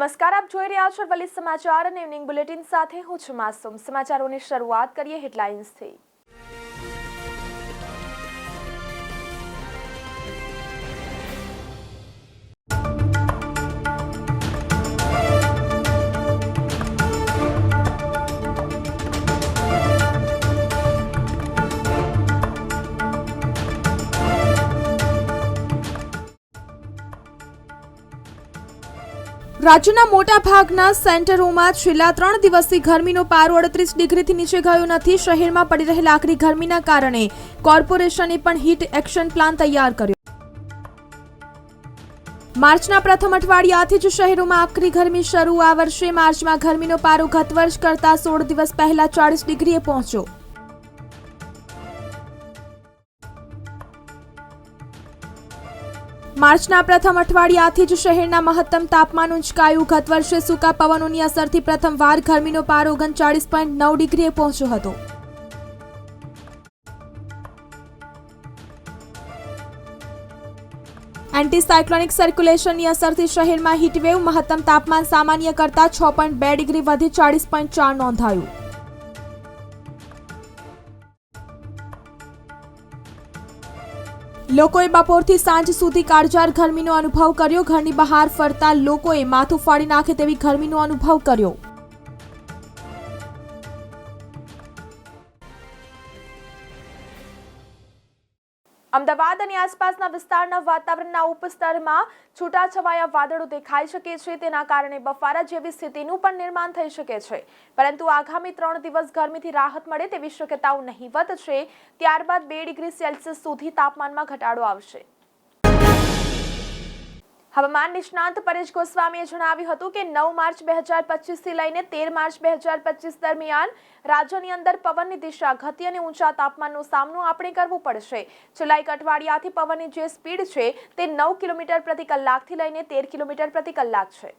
નમસ્કાર, આપ જોઈ રહ્યા છો વલી સમાચાર અને ઇવનિંગ બુલેટિન સાથે હું છું માસૂમ। સમાચારોની શરૂઆત કરીએ હેડલાઇન્સથી। રાજ્યના મોટા ભાગના સેન્ટરોમાં છેલ્લા 3 દિવસથી ગરમીનો પારો 38 ડિગ્રીથી નીચે ગયો નથી। શહેરમાં પડી રહેલા આકરી ગરમીના કારણે કોર્પોરેશને પણ હીટ એક્શન પ્લાન તૈયાર કર્યો। માર્ચના પ્રથમ અઠવાડિયાથી જ શહેરોમાં આકરી ગરમી શરૂ। આ વર્ષે માર્ચમાં ગરમીનો પારો ગત વર્ષ કરતા 16 દિવસ પહેલા 40 ડિગ્રીએ પહોંચ્યો। માર્ચના પ્રથમ અઠવાડિયાથી જ શહેરના મહત્તમ તાપમાન ઊંચકાયું। ગત વર્ષે સૂકા પવનોની અસરથી પ્રથમવાર ગરમીનો પારો 39.9 ડિગ્રીએ પહોંચ્યો હતો। એન્ટી સાયક્લોનિક સર્ક્યુલેશનની અસરથી શહેરમાં હીટવેવ, મહત્તમ તાપમાન સામાન્ય કરતા 6.2 ડિગ્રી વધી 40.4 નોંધાયું। લોકોએ બપોરથી સાંજ સુધી કાળઝાળ ગરમીનો અનુભવ કર્યો। ઘરની બહાર ફરતા લોકોએ માથું ફાડી નાખે તેવી ગરમીનો અનુભવ કર્યો। અમદાવાદ અને આસપાસના વિસ્તારના વાતાવરણના ઉપસ્તરમાં છૂટાછવાયા વાદળો દેખાઈ શકે છે। તેના કારણે બફારા જેવી સ્થિતિનું પણ નિર્માણ થઈ શકે છે, પરંતુ આગામી 3 દિવસ ગરમીથી રાહત મળે તેવી શક્યતાઓ નહીવત છે। ત્યારબાદ 2 ડિગ્રી સેલ્સિયસ સુધી તાપમાનમાં ઘટાડો આવશે। હવામાન નિષ્ણાંત પરેશ ગોસ્વામીએ જણાવ્યું હતું કે 9 માર્ચ 2025 થી લઈને 13 માર્ચ 2025 દરમિયાન રાજ્યની અંદર પવનની દિશા, ગતિ અને ઊંચા તાપમાનનો સામનો આપણે કરવો પડશે। છેલ્લા એક અઠવાડિયાથી પવનની જે સ્પીડ છે તે 9 કિલોમીટર પ્રતિ કલાકથી લઈને 13 કિલોમીટર પ્રતિ કલાક છે।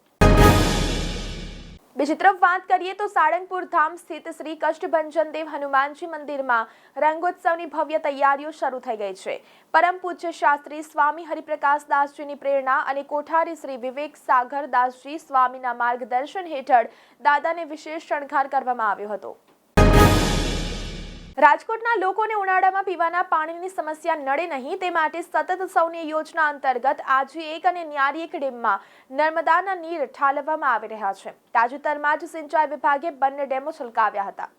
બીજી તરફ વાત કરીએ તો સાળંગપુર ધામ સ્થિત શ્રી કષ્ટભંજન દેવ હનુમાનજી મંદિરમાં રંગોત્સવની ભવ્ય તૈયારીઓ શરૂ થઈ ગઈ છે। પરમ પૂજ્ય શાસ્ત્રી સ્વામી હરિપ્રકાશ દાસજીની પ્રેરણા અને કોઠારી શ્રી વિવેક સાગર દાસજી સ્વામીના માર્ગદર્શન હેઠળ દાદાને વિશેષ શણગાર કરવામાં આવ્યો હતો। રાજકોટના લોકોને ઉનાળામાં પીવાના પાણીની સમસ્યા નડે નહીં તે માટે સતત સૌની યોજના અંતર્ગત આજે એક અને ન્યારી એક ડેમમાં નર્મદાના નીર ઠાલવવામાં આવી રહ્યા છે। તાજેતરમાં જ સિંચાઈ વિભાગે બંને ડેમો છલકાવ્યા હતા।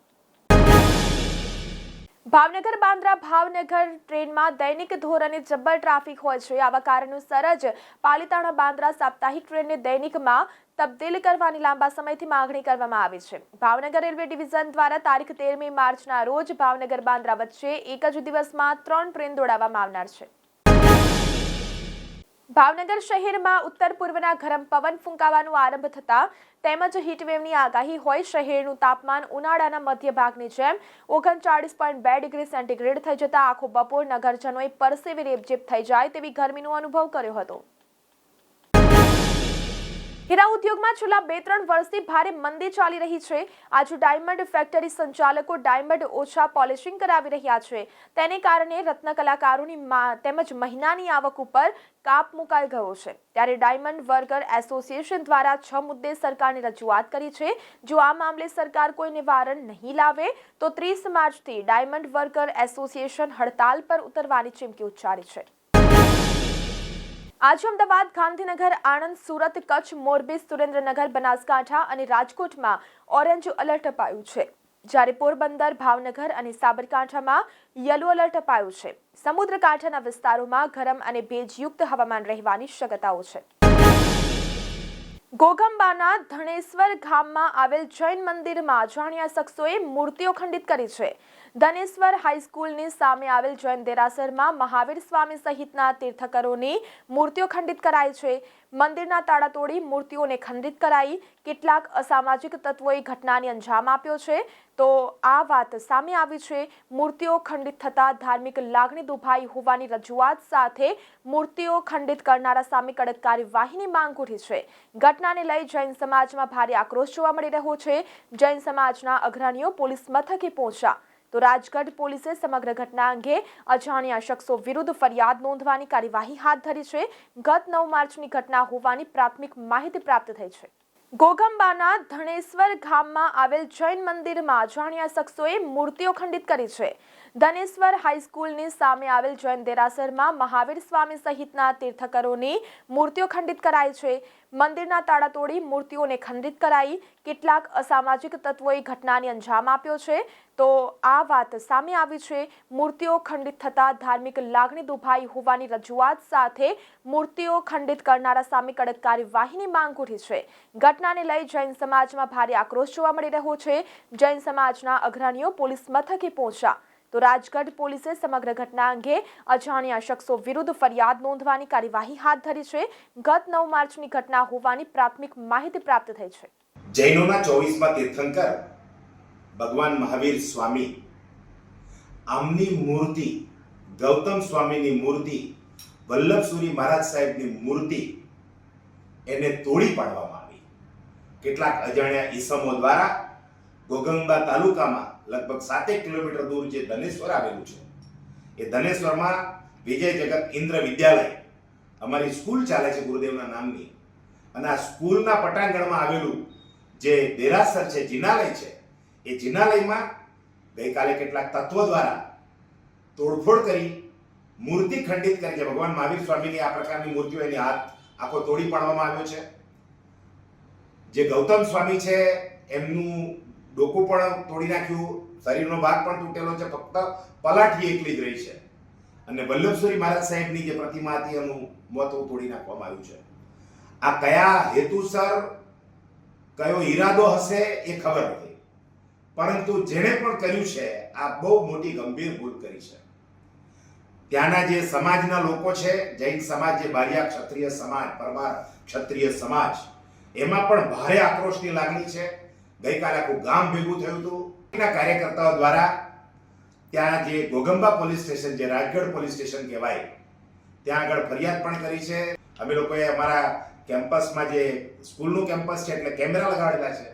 ભાવનગર બાંદ્રા ભાવનગર ટ્રેનમાં દૈનિક ધોરણે જબ્બર ટ્રાફિક હોય છે। આવા કારણોસર જ પાલિતાણા બાંદ્રા સાપ્તાહિક ટ્રેનને દૈનિકમાં તબદીલ કરવાની લાંબા સમયથી માંગણી કરવામાં આવી છે। ભાવનગર રેલવે ડિવિઝન દ્વારા તારીખ 13મી માર્ચના રોજ ભાવનગર બાંદ્રા વચ્ચે એક જ દિવસમાં 3 ટ્રેન દોડાવવામાં આવનાર છે। ભાવનગર શહેરમાં ઉત્તર પૂર્વના ગરમ પવન ફૂંકાવાનો આરંભ થતા તેમજ હીટવેવની આગાહી હોય શહેરનું તાપમાન ઉનાળાના મધ્ય ભાગની જેમ 39.2 ડિગ્રી સેન્ટીગ્રેડ થઈ જતા આખો બપોર નગરજનોએ પરસેવે રેબઝેબ થઈ જાય તેવી ગરમીનો અનુભવ કર્યો હતો। હીરા ઉદ્યોગમાં છેલ્લા 2-3 વર્ષથી ભારે મંદી ચાલી રહી છે। આજે ડાયમંડ ફેક્ટરી સંચાલકો ડાયમંડ ઓછા પોલિશિંગ કરાવી રહ્યા છે। તેને કારણે રત્ન કલાકારોની તેમજ મહિનાની આવક ઉપર કાપ મુકાઈ ગયો છે। ત્યારે ડાયમંડ વર્કર એસોસિએશન દ્વારા 6 મુદ્દે સરકારને રજૂઆત કરી છે। જો આ મામલે સરકાર કોઈ નિવારણ નહીં લાવે તો 30 માર્ચથી ડાયમંડ વર્કર એસોસિએશન હડતાલ પર ઉતરવાની ચીમકી ઉચ્ચારી છે। આજે અમદાવાદ, ગાંધીનગર, આણંદ, સુરત, કચ્છ, મોરબી, સુરેન્દ્રનગર, બનાસકાંઠા અને રાજકોટમાં ઓરેન્જ એલર્ટ અપાયું છે, જ્યારે પોરબંદર, ભાવનગર અને સાબરકાંઠામાં યલો એલર્ટ અપાયું છે। સમુદ્રકાંઠાના વિસ્તારોમાં ગરમ અને ભેજયુક્ત હવામાન રહેવાની શક્યતાઓ છે। ઘોઘંબાના ધનેશ્વર ગામમાં આવેલ જૈન મંદિરમાં અજાણ્યા શખ્સોએ મૂર્તિઓ ખંડિત કરી છે। ધનેશ્વર હાઈસ્કૂલની સામે આવેલ જૈન દેરાસરમાં મહાવીર સ્વામી સહિતના તીર્થંકરોની મૂર્તિઓ ખંડિત કરાઈ છે। મંદિરના તાળા તોડી મૂર્તિઓને ખંડિત કરાઈ। કેટલાક અસામાજિક તત્વોએ ઘટનાને અંજામ આપ્યો છે તો આ વાત સામે આવી છે। મૂર્તિઓ ખંડિત થતા ધાર્મિક લાગણી દુભાઈ હોવાની રજૂઆત સાથે મૂર્તિઓ ખંડિત કરનારા સામે કડક કાર્યવાહીની માંગ ઉઠી છે। ઘટનાને લઈ જૈન સમાજમાં ભારે આક્રોશ જોવા મળી રહ્યો છે। જૈન સમાજના અગ્રણીઓ પોલીસ મથકે પહોંચ્યા તો રાજગઢ પોલીસે સમગ્ર ઘટના અંગે અજાણ્યા શખ્સો વિરુદ્ધ ફરિયાદ નોંધવાની કાર્યવાહી હાથ ધરી છે। ગત 9 માર્ચની ઘટના હોવાની પ્રાથમિક માહિતી પ્રાપ્ત થઈ છે। ઘોઘંબાના ધનેશ્વર ગામમાં આવેલ જૈન મંદિરમાં અજાણ્યા શખ્સોએ મૂર્તિઓ ખંડિત કરી છે. ધનેશ્વર હાઈસ્કૂલની સામે આવેલ જૈન દેરાસરમાં મહાવીર સ્વામી સહિતના તીર્થકરોની મૂર્તિઓ ખંડિત કરાઈ છે. મંદિરના તાળા તોડી મૂર્તિઓને ખંડિત કરાઈ. કેટલાક અસામાજિક તત્વોએ ઘટનાને અંજામ આપ્યો છે. તો આ વાત સામે આવી છે. મૂર્તિઓ ખંડિત થતા ધાર્મિક લાગણી દુભાઈ હોવાની રજૂઆત સાથે મૂર્તિઓ ખંડિત કરનારા સામે કડક કાર્યવાહીની માંગ ઉઠી છે. ઘટનાને લઈ જૈન સમાજમાં ભારે આક્રોશ જોવા મળી રહ્યો છે. જૈન સમાજના અગ્રણીઓ પોલીસ મથકે પહોંચ્યા તો રાજગઢ પોલીસે સમગ્ર ઘટના અંગે અજાણ્યા શખ્સો વિરુદ્ધ ફરિયાદ નોંધવાની કાર્યવાહી હાથ ધરી છે. ગત 9 માર્ચની ઘટના હોવાની પ્રાથમિક માહિતી પ્રાપ્ત થઈ છે. જૈનોના 24મા તીર્થંકર ભગવાન મહાવીર સ્વામી આમની મૂર્તિ, ગૌતમ સ્વામીની મૂર્તિ, વલ્લભસુરી મહારાજ સાહેબની મૂર્તિ એને તોડી પાડવામાં આવી. કેટલાક અજાણ્યા ઈસમો દ્વારા ઘોઘંબા તાલુકામાં લગભગ 7 કિલોમીટર દૂર જે ધનેશ્વર આવેલું છે, એ ધનેશ્વરમાં વિજય જગત ઇન્દ્ર વિદ્યાલય અમારી સ્કૂલ ચાલે છે ગુરુદેવના નામની, અને આ સ્કૂલના પટાંગણમાં આવેલું જે દેરાસર છે, જિનાલય છે, એ જિનાલયમાં ગઈકાલે કેટલાક તત્વો દ્વારા તોડફોડ કરી મૂર્તિ ખંડિત કરી છે. ભગવાન મહાવીર સ્વામીની આ પ્રકારની મૂર્તિઓ એની હાથ આખો તોડી પાડવામાં આવ્યો છે. જે ગૌતમ સ્વામી છે એમનું ડોકું પણ તોડી નાખ્યું, શરીરનો ભાગ પણ તૂટેલો છે, ફક્ત પલાઠી એકલી જ રહી છે. અને વલ્લભસુરી મહારાજ સાહેબની જે પ્રતિમા હતી એનું મોતું તોડી નાખવામાં આવ્યું છે. આ કયા હેતુસર, કયો ઈરાદો હશે એ ખબર નથી, પરંતુ જેણે પણ કર્યું છે આ બહુ મોટી ગંભીર ભૂલ કરી છે. ત્યાંના જે સમાજના લોકો છે, જૈન સમાજ, જે બારિયા ક્ષત્રિય સમાજ, પરમાર ક્ષત્રિય સમાજ, એમાં પણ ભારે આક્રોશની લાગણી છે. ગઈકાલે આખું ગામ ભેગું થયું હતું. એના કાર્યકર્તાઓ દ્વારા ત્યાં જે ઘોઘંબા પોલીસ સ્ટેશન, જે રાજગઢ પોલીસ સ્ટેશન કહેવાય, ત્યાં આગળ ફરિયાદ પણ કરી છે. અમે લોકોએ અમારા કેમ્પસમાં, જે સ્કૂલનું કેમ્પસ છે, એટલે કેમેરા લગાડેલા છે,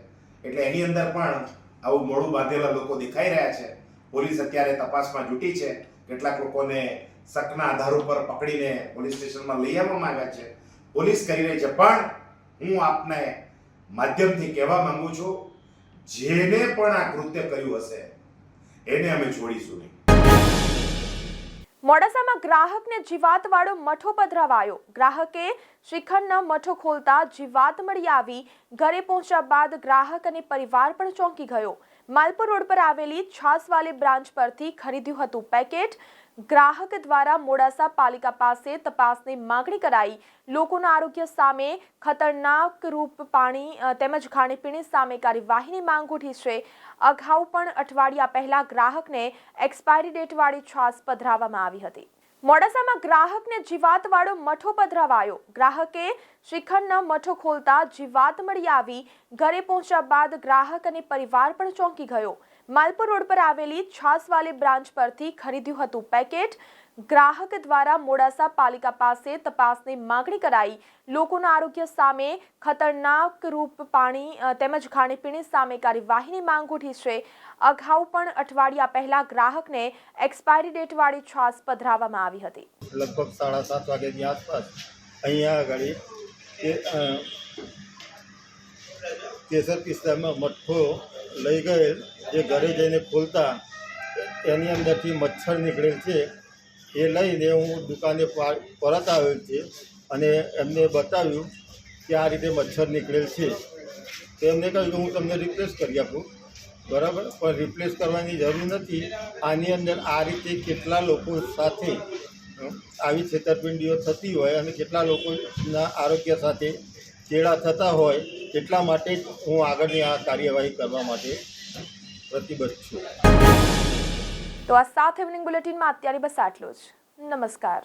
એટલે એની અંદર પણ આવું મોડું બાંધેલા લોકો દેખાઈ રહ્યા છે. પોલીસ અત્યારે તપાસમાં જુટી છે. કેટલાક લોકોને શકના આધાર ઉપર પકડીને પોલીસ સ્ટેશનમાં લઈ આવવામાં આવ્યા છે. પોલીસ કરી રહી છે. પણ હું આપને માધ્યમથી કહેવા માંગુ છું, જેને પણ આ કૃત્ય કર્યું હશે એને અમે છોડીશું નહીં. મોડાસામાં ગ્રાહકને જીવાતવાળો મઠો પધરાવાયો. ગ્રાહકે શ્રીખંડનો મઠો ખોલતા જીવાત મળી આવી. ઘરે પહોંચ્યા બાદ ગ્રાહક અને પરિવાર પણ ચોંકી ગયો. માલપુર રોડ પર આવેલી છાસવાલી બ્રાન્ચ પરથી ખરીદ્યું હતું પેકેટ. ગ્રાહક દ્વારા મોડાસા પાલિકા પાસે તપાસની માંગણી કરાઈ. લોકોના આરોગ્ય સામે ખતરનાક રૂપ પાણી તેમજ ખાણીપીણી સામે કાર્યવાહીની માંગ ઉઠી છે. અગાઉ પણ અઠવાડિયા પહેલા ગ્રાહકને એક્સપાયરી ડેટવાળી છાશ પધરાવવામાં આવી હતી. મોડાસામાં ગ્રાહકને જીવાતવાળો મઠો પધરાવાયો. ગ્રાહકે શ્રીખંડનો મઠો ખોલતા જીવાત મળી આવી. ઘરે પહોંચ્યા બાદ ગ્રાહક અને પરિવાર પણ ચોંકી ગયો. માલપુર રોડ પર આવેલી છાસવાલી બ્રાન્ચ પરથી ખરીદ્યું હતું પેકેટ. ગ્રાહક દ્વારા મોડાસા પાલિકા પાસે તપાસની માંગણી કરાઈ. લોકોના આરોગ્ય સામે ખતરનાક રૂપ પાણી તેમજ ખાણીપીણી સામે કાર્યવાહીની માંગ ઉઠી છે. અગાઉ પણ અઠવાડિયા પહેલા ગ્રાહકને એક્સપાયરી ડેટવાળી છાશ પધરાવવામાં આવી હતી. લગભગ 7:30 વાગ્યાની આસપાસ અહીંયા આગળ કેસર પિસ્તામાં મઠ્ઠો લઈ ગયેલ, જે ઘરે જઈને ખોલતા એની અંદરથી મચ્છર નીકળેલ છે. એ લઈને હું દુકાને પરત આવેલ છે અને એમને બતાવ્યું કે આ રીતે મચ્છર નીકળેલ છે. તો એમને કહ્યું કે હું તમને રિપ્લેસ કરી આપું, બરાબર, પણ રિપ્લેસ કરવાની જરૂર નથી. આની અંદર આ રીતે કેટલા લોકો સાથે આવી છેતરપિંડીઓ થતી હોય અને કેટલા લોકોના આરોગ્ય સાથે ચેડા થતા હોય, એટલા માટે જ હું આગળની આ કાર્યવાહી કરવા માટે પ્રતિબદ્ધ છું. તો આ સાથે ઇવનિંગ બુલેટિનમાં અત્યારે બસ આટલું જ. નમસ્કાર.